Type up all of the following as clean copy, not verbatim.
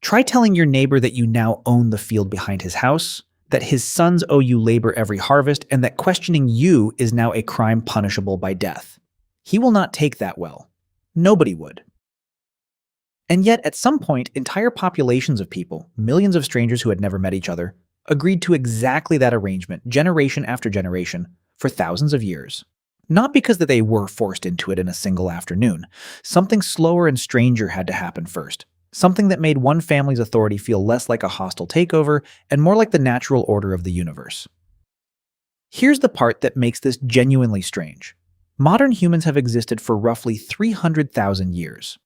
Try telling your neighbor that you now own the field behind his house, that his sons owe you labor every harvest, and that questioning you is now a crime punishable by death. He will not take that well. Nobody would. And yet, at some point, entire populations of people, millions of strangers who had never met each other, agreed to exactly that arrangement, generation after generation, for thousands of years. Not because that they were forced into it in a single afternoon. Something slower and stranger had to happen first. Something that made one family's authority feel less like a hostile takeover and more like the natural order of the universe. Here's the part that makes this genuinely strange. Modern humans have existed for roughly 300,000 years.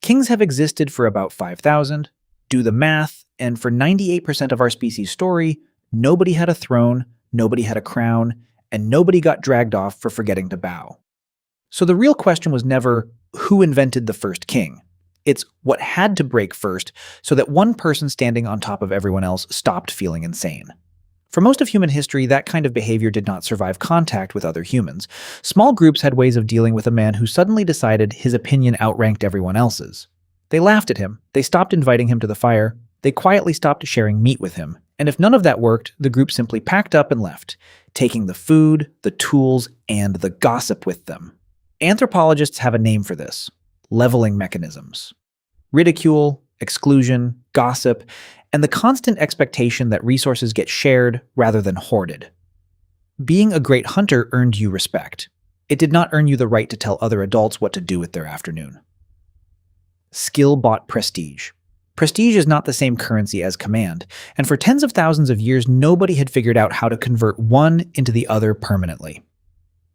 Kings have existed for about 5,000. Do the math, and for 98% of our species' story, nobody had a throne, nobody had a crown, and nobody got dragged off for forgetting to bow. So the real question was never, who invented the first king? It's what had to break first so that one person standing on top of everyone else stopped feeling insane. For most of human history, that kind of behavior did not survive contact with other humans. Small groups had ways of dealing with a man who suddenly decided his opinion outranked everyone else's. They laughed at him, they stopped inviting him to the fire, they quietly stopped sharing meat with him, and if none of that worked, the group simply packed up and left, taking the food, the tools, and the gossip with them. Anthropologists have a name for this: leveling mechanisms. Ridicule, exclusion, gossip, and the constant expectation that resources get shared rather than hoarded. Being a great hunter earned you respect. It did not earn you the right to tell other adults what to do with their afternoon. Skill bought prestige. Prestige is not the same currency as command, and for tens of thousands of years, nobody had figured out how to convert one into the other permanently.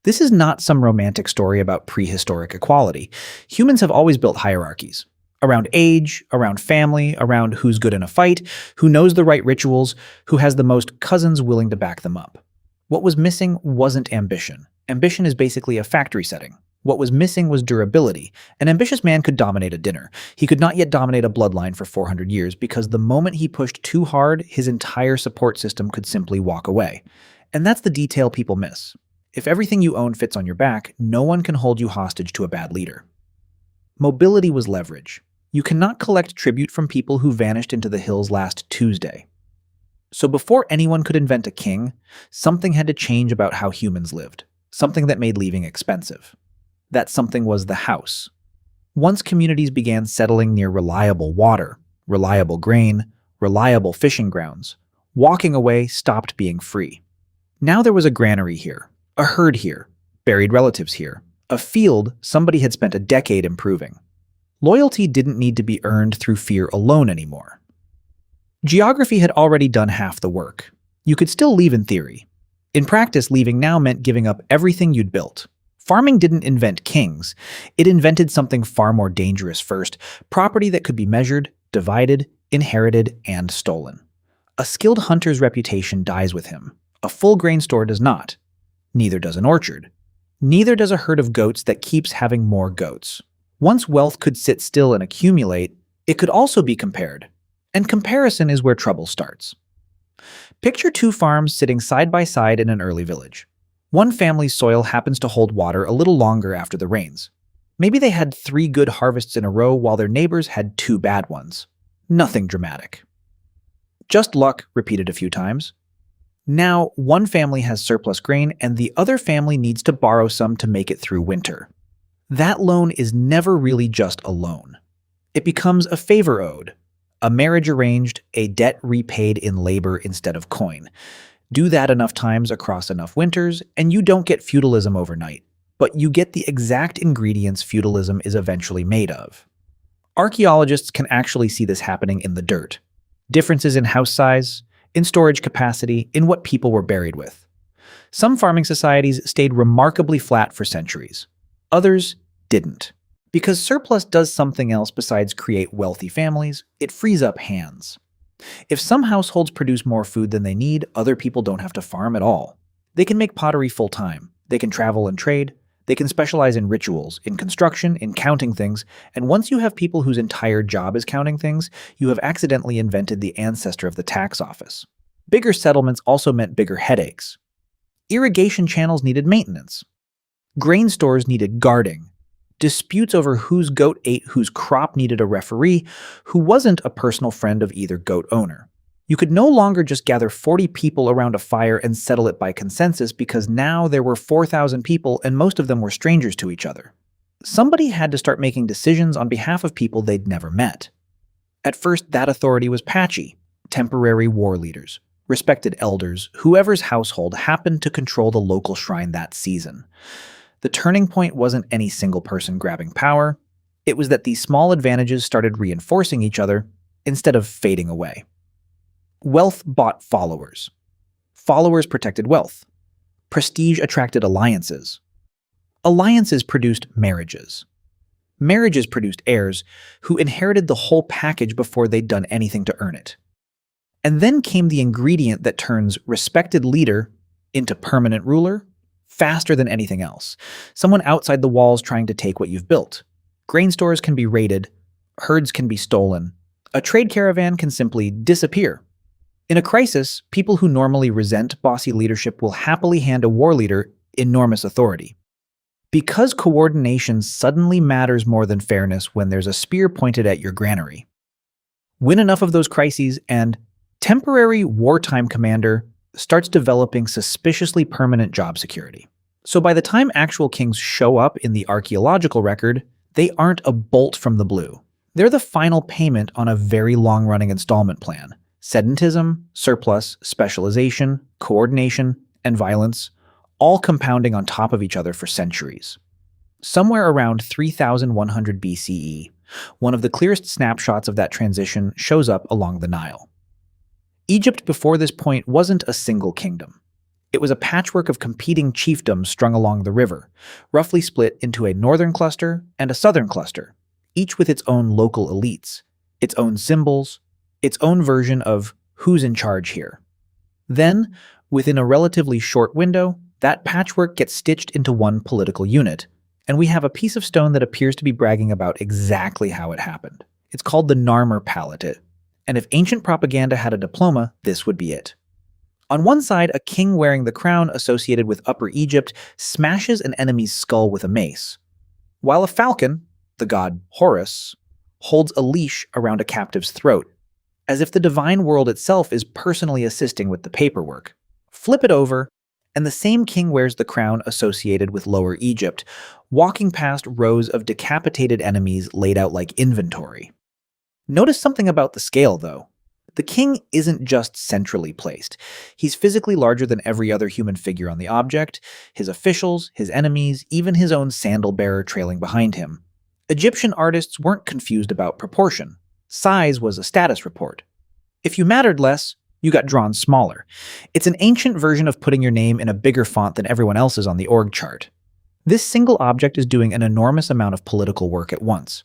This is not some romantic story about prehistoric equality. Humans have always built hierarchies. Around age, around family, around who's good in a fight, who knows the right rituals, who has the most cousins willing to back them up. What was missing wasn't ambition. Ambition is basically a factory setting. What was missing was durability. An ambitious man could dominate a dinner. He could not yet dominate a bloodline for 400 years because the moment he pushed too hard, his entire support system could simply walk away. And that's the detail people miss. If everything you own fits on your back, no one can hold you hostage to a bad leader. Mobility was leverage. You cannot collect tribute from people who vanished into the hills last Tuesday. So before anyone could invent a king, something had to change about how humans lived, something that made leaving expensive. That something was the house. Once communities began settling near reliable water, reliable grain, reliable fishing grounds, walking away stopped being free. Now there was a granary here, a herd here, buried relatives here, a field somebody had spent a decade improving. Loyalty didn't need to be earned through fear alone anymore. Geography had already done half the work. You could still leave in theory. In practice, leaving now meant giving up everything you'd built. Farming didn't invent kings. It invented something far more dangerous first: property that could be measured, divided, inherited, and stolen. A skilled hunter's reputation dies with him. A full grain store does not. Neither does an orchard. Neither does a herd of goats that keeps having more goats. Once wealth could sit still and accumulate, it could also be compared. And comparison is where trouble starts. Picture two farms sitting side by side in an early village. One family's soil happens to hold water a little longer after the rains. Maybe they had 3 good harvests in a row while their neighbors had 2 bad ones. Nothing dramatic. Just luck repeated a few times. Now, one family has surplus grain and the other family needs to borrow some to make it through winter. That loan is never really just a loan. It becomes a favor owed, a marriage arranged, a debt repaid in labor instead of coin. Do that enough times across enough winters, and you don't get feudalism overnight, but you get the exact ingredients feudalism is eventually made of. Archaeologists can actually see this happening in the dirt. Differences in house size, in storage capacity, in what people were buried with. Some farming societies stayed remarkably flat for centuries. Others didn't. Because surplus does something else besides create wealthy families, it frees up hands. If some households produce more food than they need, other people don't have to farm at all. They can make pottery full-time. They can travel and trade. They can specialize in rituals, in construction, in counting things, and once you have people whose entire job is counting things, you have accidentally invented the ancestor of the tax office. Bigger settlements also meant bigger headaches. Irrigation channels needed maintenance. Grain stores needed guarding. disputes over whose goat ate whose crop needed a referee who wasn't a personal friend of either goat owner. You could no longer just gather 40 people around a fire and settle it by consensus because now there were 4,000 people and most of them were strangers to each other. Somebody had to start making decisions on behalf of people they'd never met. At first, that authority was patchy: temporary war leaders, respected elders, whoever's household happened to control the local shrine that season. The turning point wasn't any single person grabbing power. It was that these small advantages started reinforcing each other instead of fading away. Wealth bought followers. Followers protected wealth. Prestige attracted alliances. Alliances produced marriages. Marriages produced heirs who inherited the whole package before they'd done anything to earn it. And then came the ingredient that turns respected leader into permanent ruler faster than anything else. Someone outside the walls trying to take what you've built. Grain stores can be raided. Herds can be stolen. A trade caravan can simply disappear. In a crisis, people who normally resent bossy leadership will happily hand a war leader enormous authority. Because coordination suddenly matters more than fairness when there's a spear pointed at your granary. Win enough of those crises and temporary wartime commander starts developing suspiciously permanent job security. So by the time actual kings show up in the archaeological record, they aren't a bolt from the blue. They're the final payment on a very long-running installment plan. Sedentism, surplus, specialization, coordination, and violence, all compounding on top of each other for centuries. Somewhere around 3100 BCE, one of the clearest snapshots of that transition shows up along the Nile. Egypt before this point wasn't a single kingdom. It was a patchwork of competing chiefdoms strung along the river, roughly split into a northern cluster and a southern cluster, each with its own local elites, its own symbols, its own version of who's in charge here. Then, within a relatively short window, that patchwork gets stitched into one political unit, and we have a piece of stone that appears to be bragging about exactly how it happened. It's called the Narmer Palette, and if ancient propaganda had a diploma, this would be it. On one side, a king wearing the crown associated with Upper Egypt smashes an enemy's skull with a mace, while a falcon, the god Horus, holds a leash around a captive's throat, as if the divine world itself is personally assisting with the paperwork. Flip it over, and the same king wears the crown associated with Lower Egypt, walking past rows of decapitated enemies laid out like inventory. Notice something about the scale, though. The king isn't just centrally placed. He's physically larger than every other human figure on the object, his officials, his enemies, even his own sandal-bearer trailing behind him. Egyptian artists weren't confused about proportion. Size was a status report. If you mattered less, you got drawn smaller. It's an ancient version of putting your name in a bigger font than everyone else's on the org chart. This single object is doing an enormous amount of political work at once.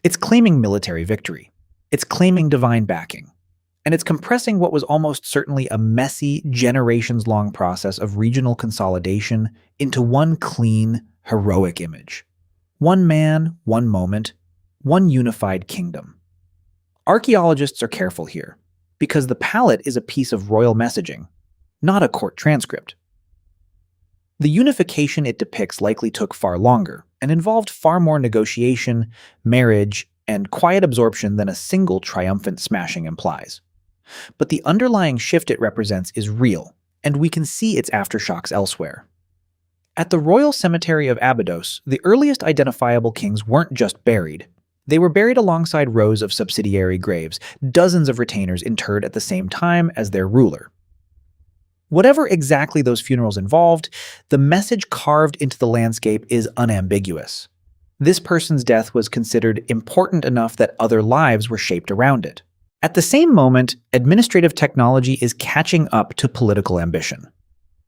It's claiming military victory. It's claiming divine backing. And it's compressing what was almost certainly a messy, generations-long process of regional consolidation into one clean, heroic image. One man, one moment, one unified kingdom. Archaeologists are careful here, because the palette is a piece of royal messaging, not a court transcript. The unification it depicts likely took far longer and involved far more negotiation, marriage, and quiet absorption than a single triumphant smashing implies. But the underlying shift it represents is real, and we can see its aftershocks elsewhere. At the royal cemetery of Abydos, the earliest identifiable kings weren't just buried. They were buried alongside rows of subsidiary graves, dozens of retainers interred at the same time as their ruler. Whatever exactly those funerals involved, the message carved into the landscape is unambiguous. This person's death was considered important enough that other lives were shaped around it. At the same moment, administrative technology is catching up to political ambition.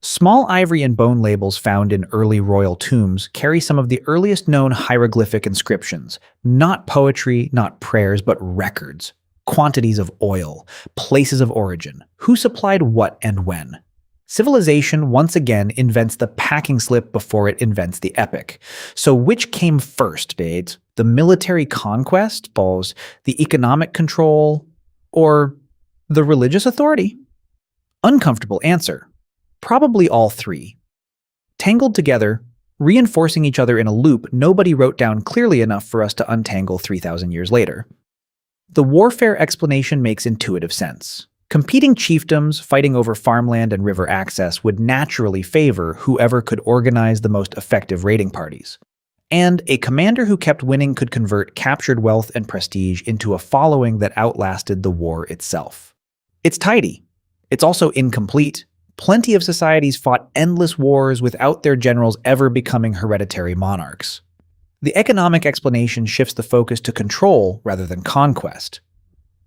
Small ivory and bone labels found in early royal tombs carry some of the earliest known hieroglyphic inscriptions, not poetry, not prayers, but records. Quantities of oil, places of origin, who supplied what and when. Civilization once again invents the packing slip before it invents the epic. So which came first, Dades? The military conquest, balls, the economic control, or the religious authority? Uncomfortable answer. Probably all three. Tangled together, reinforcing each other in a loop nobody wrote down clearly enough for us to untangle 3,000 years later. The warfare explanation makes intuitive sense. Competing chiefdoms fighting over farmland and river access would naturally favor whoever could organize the most effective raiding parties. And a commander who kept winning could convert captured wealth and prestige into a following that outlasted the war itself. It's tidy. It's also incomplete. Plenty of societies fought endless wars without their generals ever becoming hereditary monarchs. The economic explanation shifts the focus to control rather than conquest.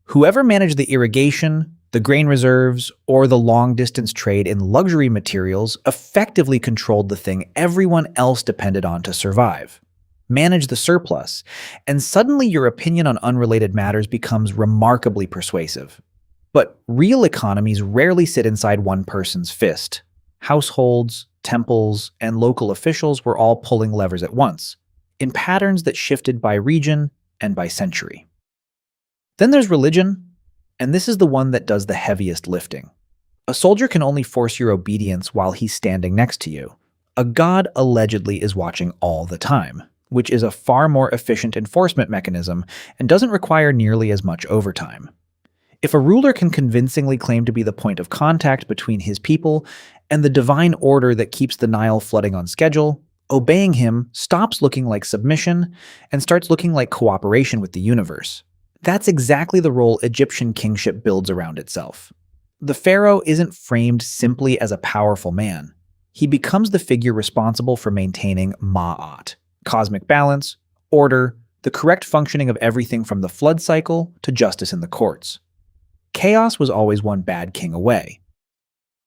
Whoever managed the irrigation, the grain reserves, or the long-distance trade in luxury materials effectively controlled the thing everyone else depended on to survive. Manage the surplus, and suddenly your opinion on unrelated matters becomes remarkably persuasive. But real economies rarely sit inside one person's fist. Households, temples, and local officials were all pulling levers at once, in patterns that shifted by region and by century. Then there's religion, and this is the one that does the heaviest lifting. A soldier can only force your obedience while he's standing next to you. A god allegedly is watching all the time, which is a far more efficient enforcement mechanism and doesn't require nearly as much overtime. If a ruler can convincingly claim to be the point of contact between his people and the divine order that keeps the Nile flooding on schedule, obeying him stops looking like submission and starts looking like cooperation with the universe. That's exactly the role Egyptian kingship builds around itself. The pharaoh isn't framed simply as a powerful man. He becomes the figure responsible for maintaining ma'at, cosmic balance, order, the correct functioning of everything from the flood cycle to justice in the courts. Chaos was always one bad king away.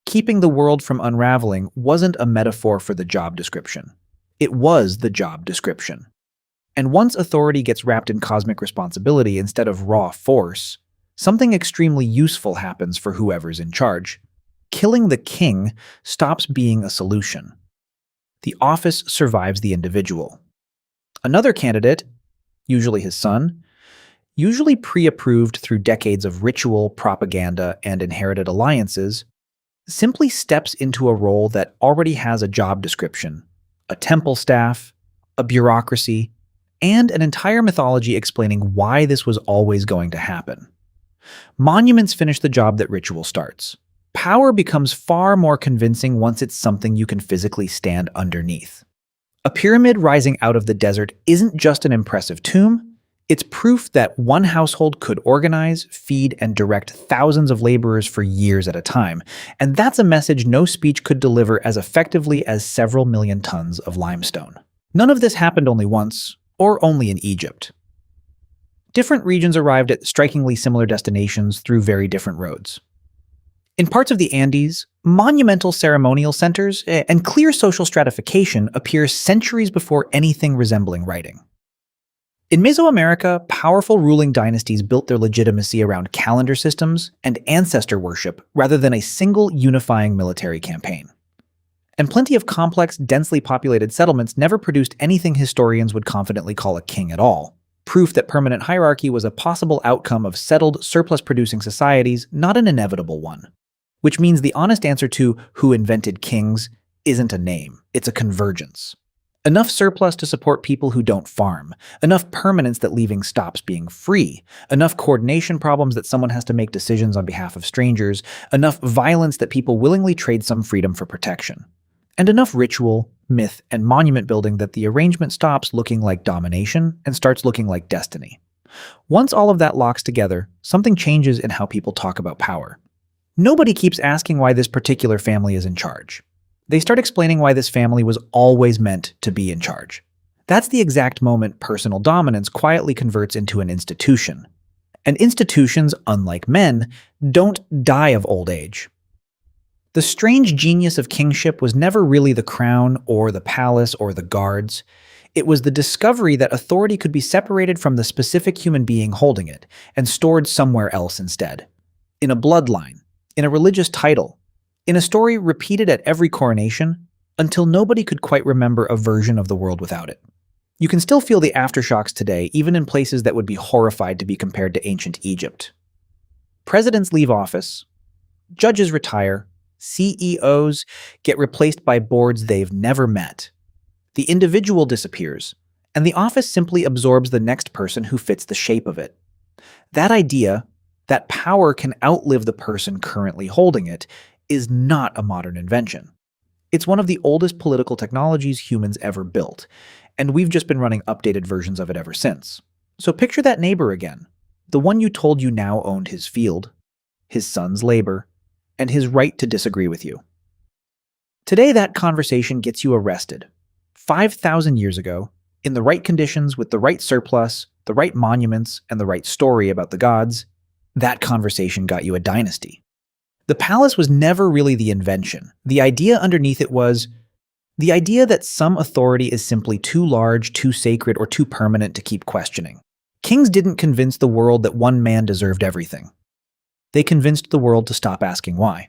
Keeping the world from unraveling wasn't a metaphor for the job description. It was the job description. And once authority gets wrapped in cosmic responsibility instead of raw force, something extremely useful happens for whoever's in charge. Killing the king stops being a solution. The office survives the individual. Another candidate, usually his son, usually pre-approved through decades of ritual, propaganda, and inherited alliances, simply steps into a role that already has a job description, a temple staff, a bureaucracy, and an entire mythology explaining why this was always going to happen. Monuments finish the job that ritual starts. Power becomes far more convincing once it's something you can physically stand underneath. A pyramid rising out of the desert isn't just an impressive tomb, it's proof that one household could organize, feed, and direct thousands of laborers for years at a time, and that's a message no speech could deliver as effectively as several million tons of limestone. None of this happened only once, or only in Egypt. Different regions arrived at strikingly similar destinations through very different roads. In parts of the Andes, monumental ceremonial centers and clear social stratification appear centuries before anything resembling writing. In Mesoamerica, powerful ruling dynasties built their legitimacy around calendar systems and ancestor worship rather than a single unifying military campaign. And plenty of complex, densely populated settlements never produced anything historians would confidently call a king at all. Proof that permanent hierarchy was a possible outcome of settled, surplus-producing societies, not an inevitable one. Which means the honest answer to who invented kings isn't a name, it's a convergence. Enough surplus to support people who don't farm, enough permanence that leaving stops being free, enough coordination problems that someone has to make decisions on behalf of strangers, enough violence that people willingly trade some freedom for protection, and enough ritual, myth, and monument building that the arrangement stops looking like domination and starts looking like destiny. Once all of that locks together, something changes in how people talk about power. Nobody keeps asking why this particular family is in charge. They start explaining why this family was always meant to be in charge. That's the exact moment personal dominance quietly converts into an institution. And institutions, unlike men, don't die of old age. The strange genius of kingship was never really the crown or the palace or the guards. It was the discovery that authority could be separated from the specific human being holding it and stored somewhere else instead. In a bloodline, in a religious title, in a story repeated at every coronation, until nobody could quite remember a version of the world without it. You can still feel the aftershocks today, even in places that would be horrified to be compared to ancient Egypt. Presidents leave office, judges retire, CEOs get replaced by boards they've never met. The individual disappears, and the office simply absorbs the next person who fits the shape of it. That idea, that power can outlive the person currently holding it, is not a modern invention. It's one of the oldest political technologies humans ever built, and we've just been running updated versions of it ever since. So picture that neighbor again, the one you told you now owned his field, his son's labor, and his right to disagree with you. Today, that conversation gets you arrested. 5,000 years ago, in the right conditions with the right surplus, the right monuments, and the right story about the gods, that conversation got you a dynasty. The palace was never really the invention. The idea underneath it was the idea that some authority is simply too large, too sacred, or too permanent to keep questioning. Kings didn't convince the world that one man deserved everything. They convinced the world to stop asking why.